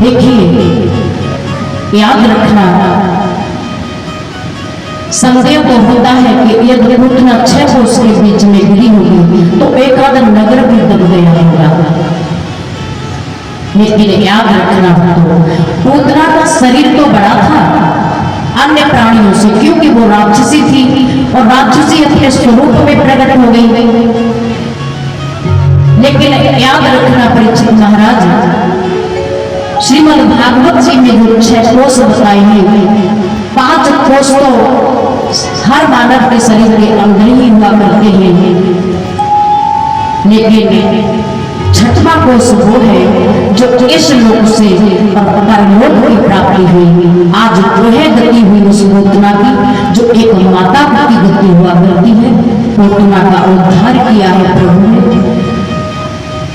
देखिए, याद रखना, संदेह को होता है कि यदि घुटना 6 कोस के बीच में गिरी होगी तो एक आध नगर भी दब गया होगा। लेकिन याद रखना, पूतना का शरीर तो बड़ा था अन्य प्राणियों से, क्योंकि वो राक्षसी थी और राक्षसी अपने स्वरूप में प्रकट हो गई। लेकिन याद रखना परीक्षित महाराज, श्रीमद् भागवत जी में जो 6 कोस बताए हैं, 5 कोस तो हर मानव के शरीर के अंदर ही हुआ करते हैं, लेकिन 6वां कोष वो है जो इस लोक से परलोक की प्राप्ति हुई। आज वह गति हुई उस पूतना की जो एक माता की गति हुआ करती है। पूतना का उद्धार किया है प्रभु ने,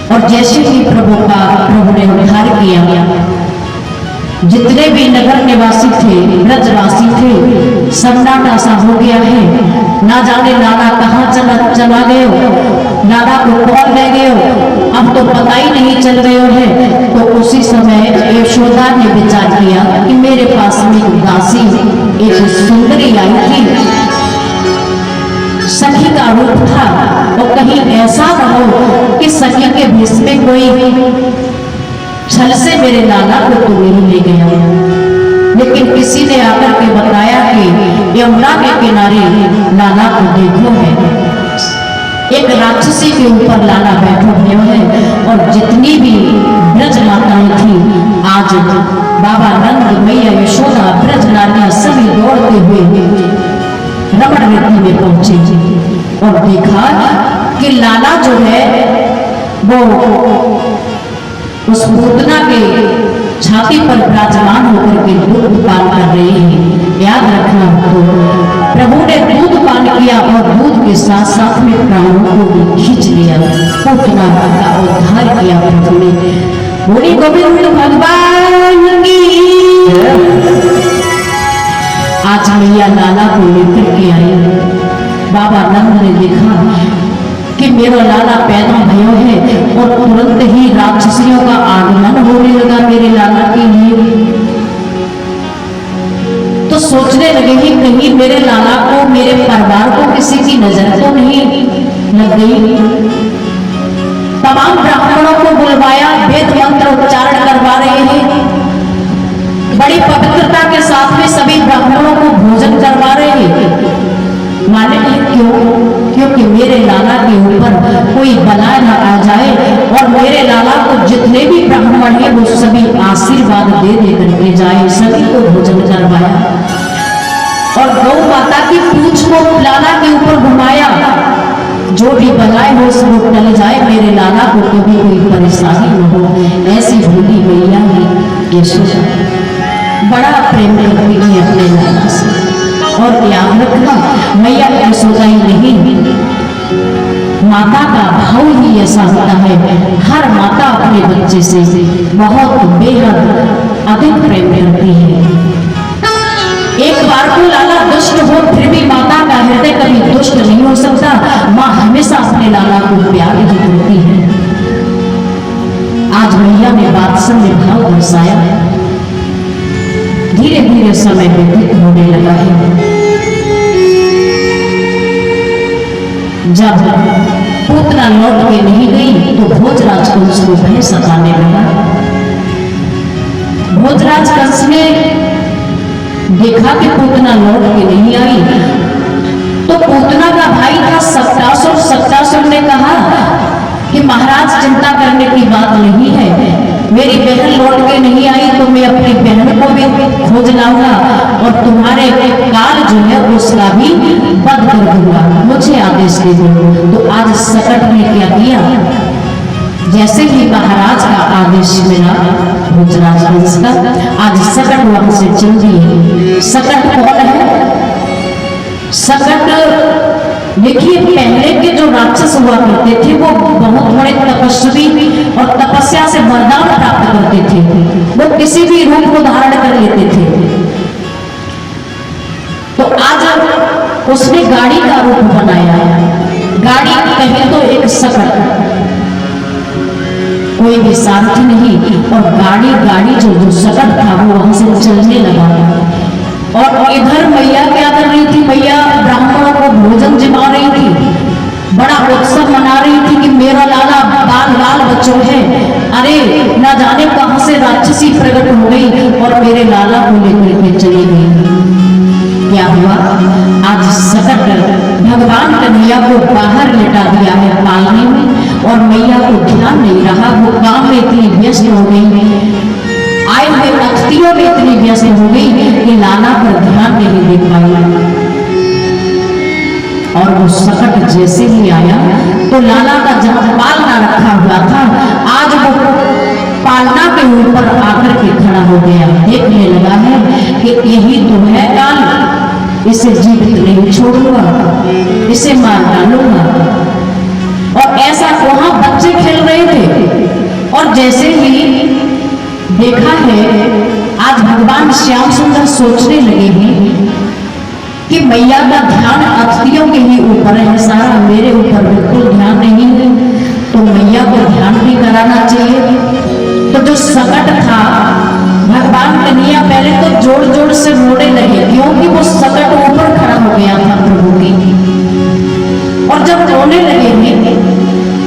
और जैसे ही प्रभु ने उद्धार किया, जितने भी नगर निवासी थे, ब्रजवासी थे, सन्नाटा सा हो गया है। ना जाने नाना कहाँ चला गए हो, नाना को कौन ले गए हो, अब तो पता ही नहीं चल रहे है। तो उसी समय यशोदा ने विचार किया कि मेरे पास में एक दासी, एक सुंदरी आई थी, सखी का रूप था, और कहीं ऐसा न हो कि सखी के भेष में कोई छल से मेरे लाला को तो नहीं ले गया। लेकिन किसी ने आकर के बताया कि यमुना के किनारे लाला को देखो है, एक राक्षसी के ऊपर लाला बैठा हुआ है, और जितनी भी ब्रज माताएं थी, आज बाबा नंद, मैया यशोदा, ब्रज नारियां सभी दौड़ते हुए रमण वृत्ति में पहुंचे और देखा कि लाला जो है वो उस पूतना के छाती पर विराजमान होकर के दूध पान कर रहे हैं। याद रखना, तो प्रभु ने दूध पान किया और दूध के साथ साथ में प्राणों को भी खींच लिया। पूतना का उद्धार किया प्रभु ने। बोली गोविंद भगवान की। आज मैया लाला को लेकर के आई। बाबा नंद ने देखा कि मेरा लाला पैदा भयो है, और तुरंत ही राक्षसियों का आगमन होने लगा मेरे लाला के लिए। तो सोचने लगे कि कहीं मेरे लाला को, मेरे परिवार को किसी की नजर तो नहीं लग गई। तमाम ब्राह्मणों को बुलवाया, वेद मंत्र उच्चारण करवा रहे हैं, बड़ी पवित्रता के साथ में सभी ब्राह्मणों को भोजन करवा रहे हैं। माने क्यों? क्योंकि मेरे लाला के ऊपर कोई बला न आ जाए, और मेरे लाला को जितने भी ब्राह्मण हैं वो सभी आशीर्वाद दे करके जाए। सभी को भोजन करवाया और गौ माता की पूंछ को लाला के ऊपर घुमाया, जो भी बलाए हो उसको टल जाए, मेरे लाला को कभी कोई परेशानी न हो। ऐसी भूली मैया है यशोदा, बड़ा प्रेम करती है अपने लाला से। और याद रखना, मैया यशोदा ही नहीं, माता का भाव ही ऐसा होता है। हर माता अपने बच्चे से बहुत बेहद अधिक प्रेम करती है। एक बार को लाला दुष्ट हो, फिर भी माता का हृदय कभी दुष्ट नहीं हो सकता। माँ हमेशा अपने लाला को प्यार ही करती है। आज मैया ने वात्सल्य भाव दर्शाया। धीरे धीरे समय व्यतीत होने लगा है। जब पूतना लौट के नहीं गई तो भोजराज कंस को भय सताने लगा। भोजराज कंस ने देखा कि पूतना लौट के नहीं आई, तो पूतना का भाई था सक्तासुर। सक्तासुर ने कहा कि महाराज चिंता करने की बात नहीं है, मेरी बहन लौट के नहीं आई तो मैं अपनी बहन को भी खोज लाऊंगा, और तुम्हारे काल जो है उसका भी वध कर दूंगा, मुझे आदेश दे दो। तो आज सकट ने क्या किया, जैसे ही महाराज का आदेश मिला भोजराज कंस का, आज सकट वहां से चल दिए। सकट कौन है? सकट देखिए, पहले के जो राक्षस हुआ करते थे वो बहुत बड़े तपस्वी और तपस्या से वरदान प्राप्त करते थे। वो किसी भी रूप को धारण कर लेते थे। तो आज उसने गाड़ी का रूप बनाया। गाड़ी कहे तो एक सकट, कोई कोई भी सारथी नहीं, और गाड़ी जो सकट था वो वहां से चलने लगा। और इधर मैया क्या कर रही थी, मैया ब्राह्मणों को भोजन जिमा रही थी, बड़ा उत्सव मना रही थी कि मेरा लाला बाल बच्चों है। अरे ना जाने कहां से राक्षसी प्रकट हो गई और मेरे लाला को लेकर के चली गई। क्या हुआ, आज सकट भगवान कन्हैया को बाहर लेटा दिया है पालने में, और मैया को ध्यान नहीं रहा, वो काम में इतनी व्यस्त हो गई, आए हुए अतिथियों में इतनी व्यस्त हो गई कि लाला पर ध्यान नहीं दे पाई। और वो सकट जैसे ही आया तो लाला का जहां पालना रखा हुआ था, आज वो पालना के ऊपर आकर के खड़ा हो गया। देखने लगा है कि यही तो है काल, इसे जीवित नहीं छोड़ूंगा, इसे मार डालूंगा। और ऐसा वहां बच्चे खेल रहे थे, और जैसे ही देखा है आज भगवान श्याम सुंदर सोचने लगे हैं कि मैया का ध्यान अतिथियों के ही ऊपर है, सारा मेरे ऊपर बिल्कुल ध्यान नहीं है, तो मैया को ध्यान भी कराना चाहिए। तो जो सकट था, भगवान कन्हैया पहले तो जोर जोर से रोने लगे, क्योंकि वो सकट ऊपर खड़ा हो गया था प्रभु की। और जब रोने लगे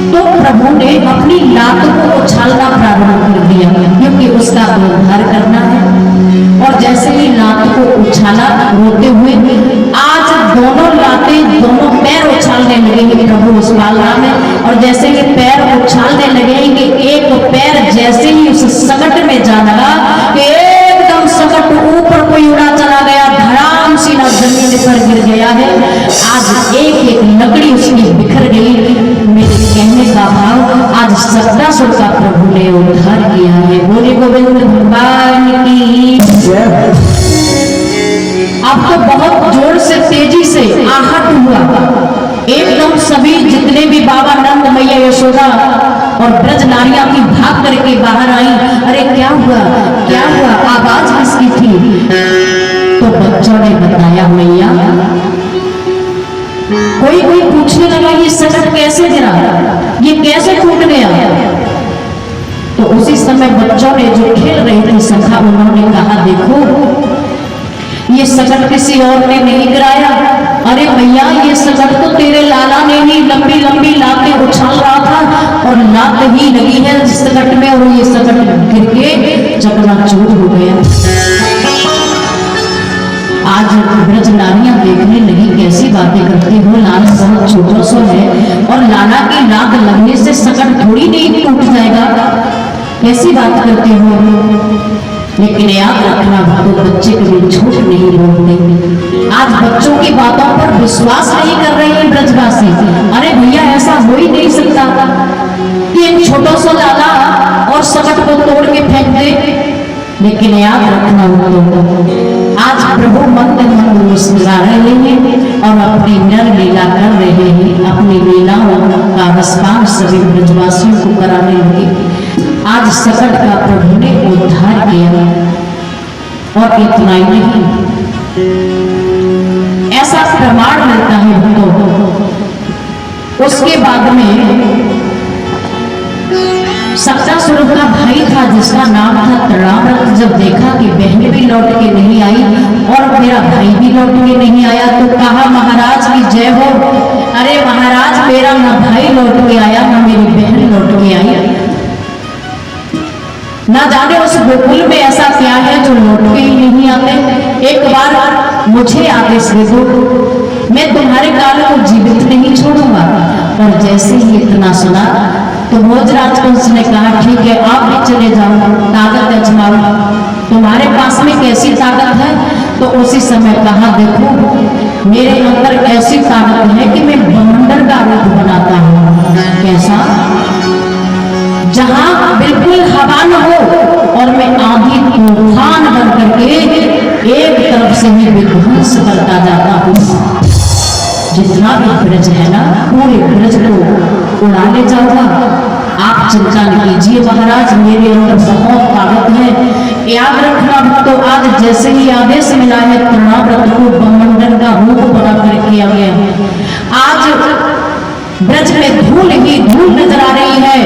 तो प्रभु ने अपनी लात को उछालना प्रारंभ कर दिया, क्योंकि उसका उद्धार करना है। और जैसे ही लात को उछाला रोते हुए, आज दोनों लातें, दोनों पैर उछालने लगेंगे प्रभु उस पालना में। और जैसे ही पैर उछालने लगेंगे, एक पैर जैसे ही उस सकट में जा लगा, एकदम सकट ऊपर कोई उड़ा चला गया, धड़ाम सीना जमीन पर गिर गया है। आज एक एक लकड़ी उसकी बिखर गई। मेरे कहने का भाव, आज सत्तासुर का प्रभु ने उद्धार किया है। बोले गोविंद भगवान की। अब तो बहुत जोर से तेजी से आहट हुआ, एकदम सभी जितने भी बाबा नंद, मैया यशोदा और ब्रज नारियां की भाग करके बाहर आई। अरे क्या हुआ, क्या हुआ, आवाज किसकी थी? तो बच्चों ने बताया मैया, कोई पूछने लगा ये सकट कैसे गिरा, ये कैसे टूट गया? तो उसी समय बच्चों ने जो खेल रहे थे सखा, उन्होंने कहा देखो ये सकट किसी और ने नहीं गिराया। अरे भैया ये सकट तो तेरे लाला ने ही लंबी लंबी लातें उछाल रहा था, और लात ही लगी है सकट में, और ये सकट गिर के चकनाचूर हो गया। आज ब्रज नारियां देखने लगी, कैसी बातें करती हो, लाला बहुत छोटा सा है, और लाला की लात लगने से सकट थोड़ी नहीं टूट जाएगा, कैसी बात करती हो? लेकिन याद रखना तो बच्चे कभी झूठ नहीं बोलते। आज बच्चों की बातों पर विश्वास नहीं कर रही है ब्रजवासी। अरे भैया ऐसा हो ही नहीं सकता कि एक छोटा सा लाला और सकट को तोड़ के फेंक दे। लेकिन याद रखना आज प्रभु मंद मंद मुस्कुरा रहे हैं और अपनी नर लीला कर रहे हैं, अपनी लीलाओं का रसपान सभी ब्रजवासियों को कराने लगे। आज सकट का प्रभु ने उद्धार किया, और इतना ही नहीं, ऐसा प्रमाण मिलता है तो उसके बाद में सत्तासुर का भाई था जिसका नाम था तृणाव्रत, जब देखा कि बहन भी लौट के नहीं आई और मेरा भाई भी लौट के नहीं आया, तो कहा महाराज की जय हो। अरे महाराज मेरा ना भाई लौट के आया ना मेरी बहन लौट के आई, ना जाने उस गोकुल में ऐसा क्या है जो लौट के ही नहीं आते। एक बार मुझे आदेश दे दो, मैं तुम्हारे काल को जीवित नहीं छोड़ूंगा। और जैसे ही इतना सुना तो भोज राजवंश ने कहा ठीक है आप भी चले जाओ, ताकत अजमाओ, तुम्हारे पास में कैसी ताकत है? तो उसी समय कहा देखो मेरे अंदर ऐसी ताकत है कि मैं बमंडर का रूप बनाता हूँ। कैसा? जहां बिल्कुल हवा न हो और मैं आंधी तूफान बन करके एक तरफ से ही विध्वंस करता जाता हूँ। जितना भी ब्रज है ना पूरे ब्रज को उड़ा ले जाऊंगा। आप चिंता नहीं कीजिए महाराज, मेरे अंदर बहुत ताकत है। याद रखना तो आज जैसे ही आदेश मिला है तृणाव्रत को बमंडल का रूप बना कर किया गया। आज ब्रज में धूल ही धूल नजर आ रही है।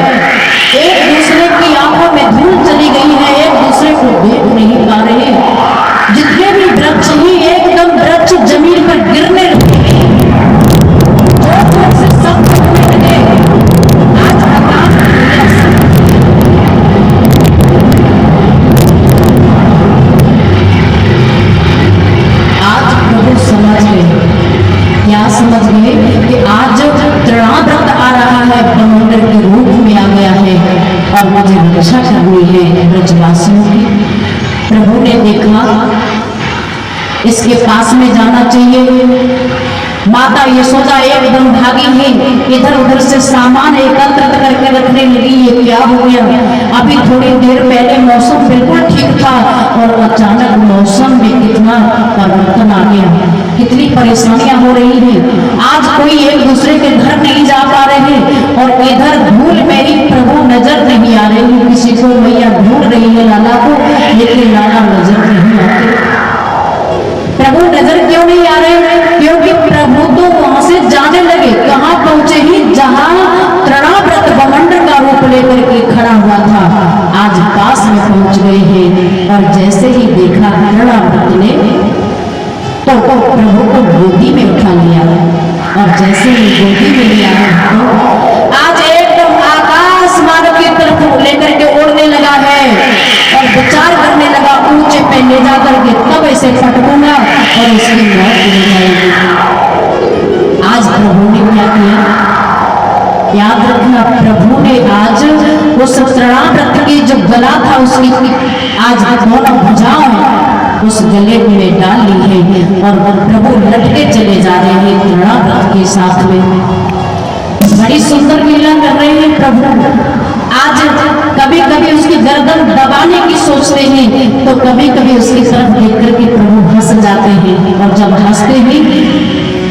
एक दूसरे की आंखों में धूल चली गई है, एक दूसरे को देख नहीं पा रहे। जितने भी वृक्ष ही एकदम वृक्ष जमीन पर गिरने लगे, जोर से सब गिरने लगे। आज भगवान प्रभु समझ गए, क्या समझ गए कि आज तृणाव्रत आ रहा है, ब्रह्मांड के रूप में आ गया है और मुझे रक्षा करनी है ब्रजवासियों की। प्रभु ने देखा इसके पास में जाना चाहिए। माता यशोदा एकदम भागी है, इधर उधर से सामान एकत्रित करके रखने लगी। ये क्या हो गया? अभी थोड़ी देर पहले मौसम बिल्कुल ठीक था और अचानक मौसम में कितना परिवर्तन आ गया, कितनी परेशानियां हो रही हैं। आज कोई एक दूसरे के घर नहीं जा पा रहे और इधर धूल में ही प्रभु नजर नहीं आ रही। किसी को मैया ढूंढ रही है लाला को, लेकिन लाला नजर नहीं आते। प्रभु नजर क्यों नहीं आ रहे? क्योंकि प्रभु तो वहां से जाने लगे, कहां पहुंचे ही जहां तृणाव्रत बमंड का रूप लेकर के खड़ा हुआ था, आज पास में पहुंच गए हैं। और जैसे ही देखा तृणाव्रत ने तो प्रभु को गोदी में उठा लिया और जैसे ही गोदी में लिया है आज एकदम आकाश मार्ग की तरफ लेकर के उड़ने लगा है और विचार करने लगा, ऊंचे पे ले जाकर के तब ऐसे फटकूंगा और उसकी मौत हो जाएगी। आज प्रभु ने क्या किया? याद रखना, प्रभु ने आज उस तृणाव्रत की जो गला था उसकी आज दोनों भुजाओं उस गले में डाल ली है और प्रभु लटके चले जा रहे हैं तृणाव्रत के साथ में। बड़ी सुंदर लीला कर रहे हैं प्रभु। आज कभी कभी उसकी गर्दन दबाने की सोचते हैं तो कभी कभी उसकी तरफ देख करके प्रभु हंस जाते हैं और जब हंसते हैं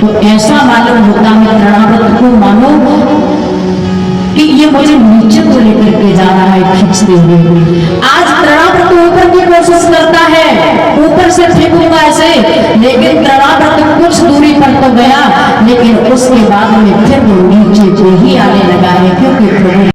तो ऐसा मालूम होता है तृणाव्रत को मानो कि ये मुझे नीचे को लेकर के जा रहा है खींचते हुए। आज